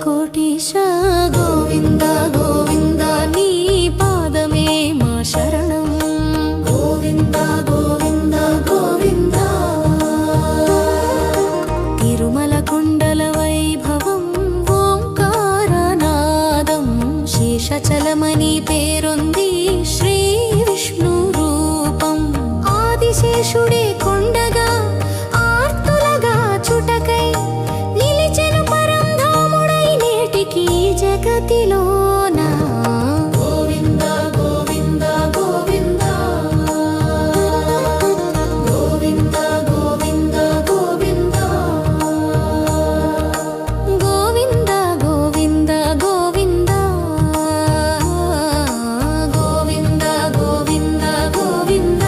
కోటీశ గోవింద గోవింద నీ పాదమే మా శరణం గోవింద గోవింద గోవింద తిరుమల కొండల వైభవం ఓంకారనాదం శేషచలమని పేరొంది శ్రీ విష్ణు రూపం ఆదిశేషుడే కొండగా ఆర్తులగా చుటకై నిలిచెను పరంధాముడై నేటికి జగతిలోన గోవింద గోవింద గోవింద గోవింద గోవింద గోవింద గోవింద గోవింద గోవింద గోవింద గోవింద గోవింద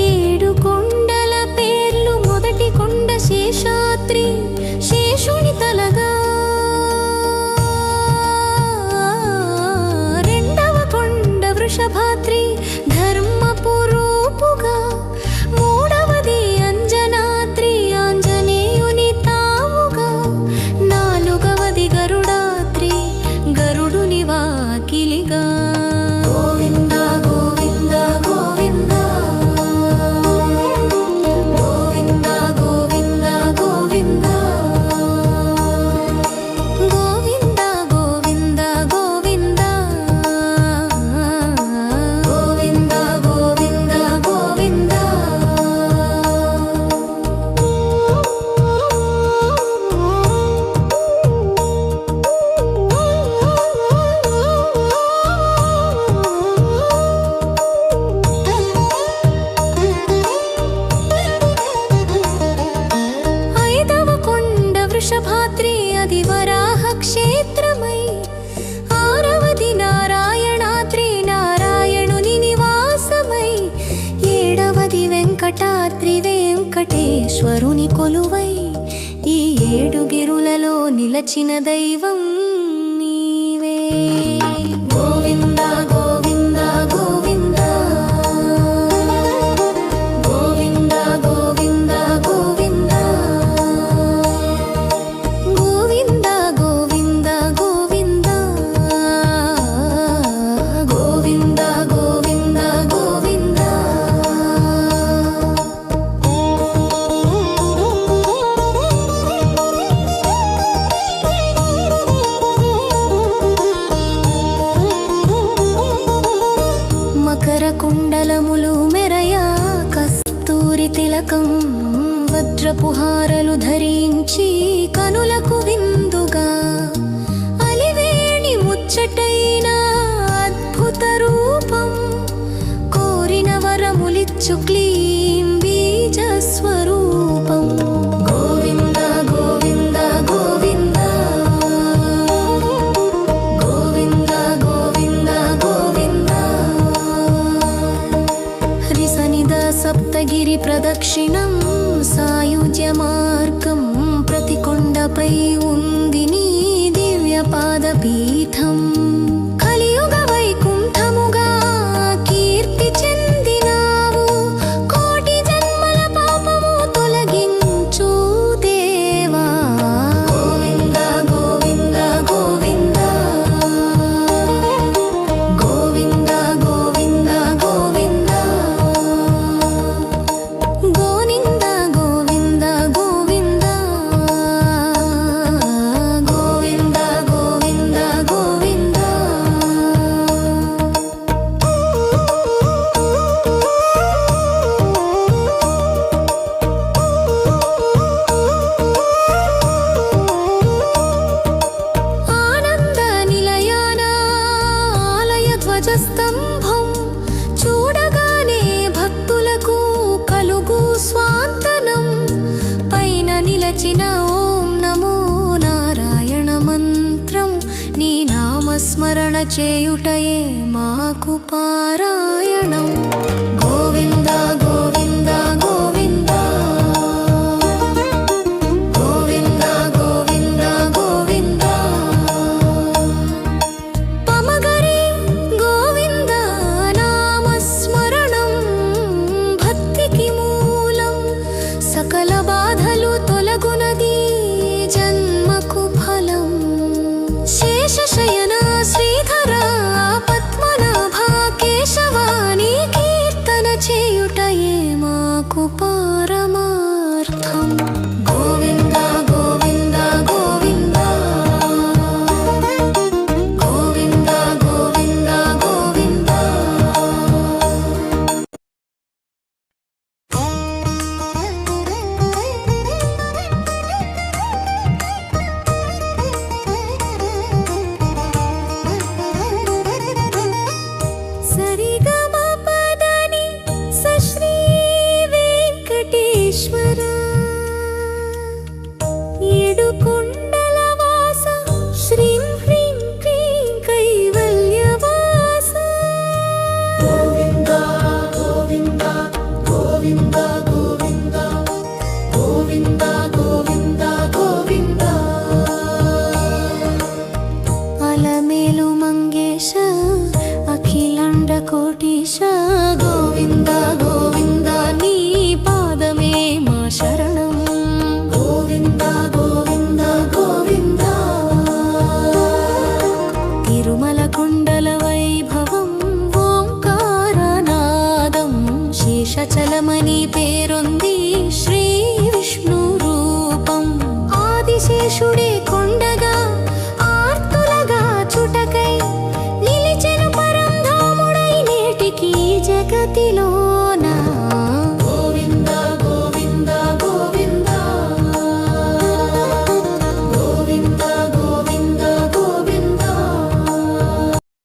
ఏడు కొండల పేర్లు మొదటి కొండ శేషాద్రి శేషుని తలగా రెండవ కొండ వృషభాద్రి ధర్మపు రూపుగా మూడవది అంజనాద్రి ఆంజనేయుని తావుగా నాలుగవది గరుడాద్రి గరుడుని వాకిలిగా గోవింద గోవింద గోవింద గోవింద గోవింద గోవింద గోవింద గోవింద గోవింద గోవింద గోవింద గోవింద ఐదవ కొండ వృషభాద్రి అది వరాహ క్షేత్రమై ఆరవది నారాయణాద్రి నారాయణుని నివాసమై ఏడవది వెంకటాద్రి వెంకటేశ్వరుని కొలువై ఈ ఏడు గిరులలో నిలచిన దైవం నీవే గోవింద గోవింద గోవింద గోవింద గోవింద గోవింద గోవింద గోవింద గోవింద గోవింద గోవింద గోవింద మకర కుండలములు మెరయా కస్తూరి తిలకం వజ్రపుహారలు ధరించి కనులకు విందుగా అలివేణి ముచ్చటైన అద్భుత రూపం కోరిన వరములిచ్చు క్లీం బీజ స్వరూపం గోవింద గోవింద గోవింద గోవింద గోవింద గోవింద హరిసనిద సప్తగిరి ప్రదక్షిణం సాయుజ్య మార్గం ప్రతి కొండపై ఉంది నీ దివ్య పాదపీఠం కలియుగ వైకుంఠముగా కీర్తి చెందినావు కోటి జన్మల పాపము తొలగించు దేవా గోవింద గోవింద గోవింద గోవింద గోవింద గోవింద గోవింద గోవింద గోవింద గోవింద గోవింద గోవింద చేయుటయే మాకు పారాయణం. గోవింద గోవింద గోవింద గోవింద గోవింద గోవింద పమగరి గోవింద నామస్మరణం భక్తికి మూలం. సకల బాధలు తొలగునది జన్మకు ఫలం. శేషశయన శ్రీధర పద్మనాభ కేశవాని కీర్తన చేయుటయే మాకు పారమార్థం. గోవింద గోవింద గోవింద గోవింద గోవింద గోవింద సరిగమపదని సశ్రీ వెంకటేశ్వర ఏడుకొండల వాస శ్రీం హ్రీం క్లీం కైవల్యవాస. గోవింద గోవింద గోవింద గోవింద గోవింద గోవింద గోవింద అలమేలు మంగేశ అఖిలాండ కోటీశ గోవింద గోవింద నీ పాదమే మా శరణం. గోవింద గోవింద గోవింద తిరుమల కొండల వైభవం ఓంకారనాదం. శేషచలమని పేరొంది శ్రీ విష్ణు రూపం. ఆదిశేషుడే కొండగా ఆర్తులగా చుటకై నిలిచెను పరంధాముడై నేటికి జగతిలో